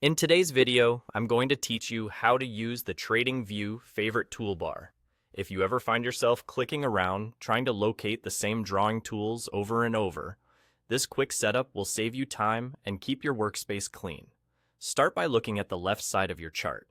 In today's video, I'm going to teach you how to use the TradingView Favorite Toolbar. If you ever find yourself clicking around trying to locate the same drawing tools over and over, this quick setup will save you time and keep your workspace clean. Start by looking at the left side of your chart.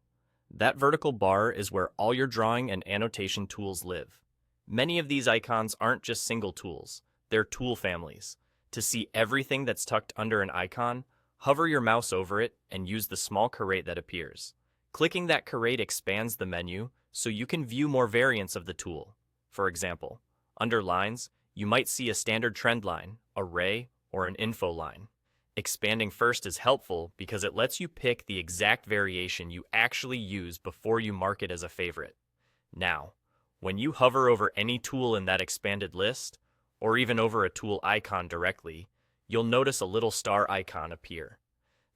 That vertical bar is where all your drawing and annotation tools live. Many of these icons aren't just single tools, they're tool families. To see everything that's tucked under an icon, hover your mouse over it and use the small caret that appears. Clicking that caret expands the menu so you can view more variants of the tool. For example, under lines, you might see a standard trend line, a ray, or an info line. Expanding first is helpful because it lets you pick the exact variation you actually use before you mark it as a favorite. Now, when you hover over any tool in that expanded list, or even over a tool icon directly, you'll notice a little star icon appear.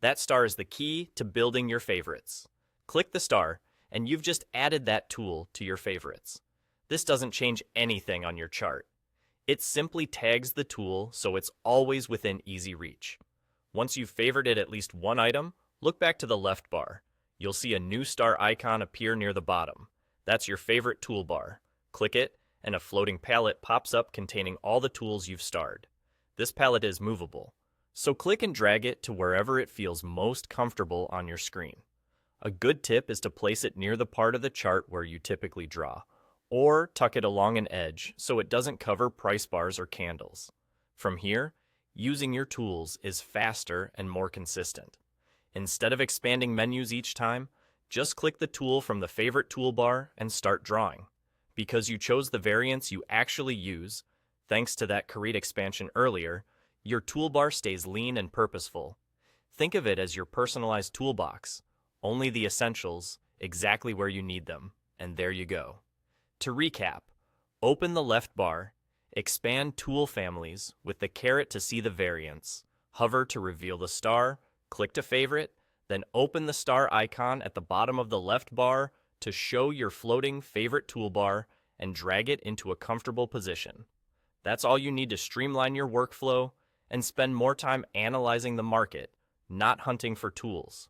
That star is the key to building your favorites. Click the star, and you've just added that tool to your favorites. This doesn't change anything on your chart. It simply tags the tool so it's always within easy reach. Once you've favorited at least one item, look back to the left bar. You'll see a new star icon appear near the bottom. That's your favorite toolbar. Click it, and a floating palette pops up containing all the tools you've starred. This palette is movable, so click and drag it to wherever it feels most comfortable on your screen. A good tip is to place it near the part of the chart where you typically draw, or tuck it along an edge so it doesn't cover price bars or candles. From here, using your tools is faster and more consistent. Instead of expanding menus each time, just click the tool from the favorite toolbar and start drawing. Because you chose the variants you actually use, thanks to that caret expansion earlier, your toolbar stays lean and purposeful. Think of it as your personalized toolbox, only the essentials, exactly where you need them, and there you go. To recap, open the left bar, expand tool families with the caret to see the variants, hover to reveal the star, click to favorite, then open the star icon at the bottom of the left bar to show your floating favorite toolbar and drag it into a comfortable position. That's all you need to streamline your workflow and spend more time analyzing the market, not hunting for tools.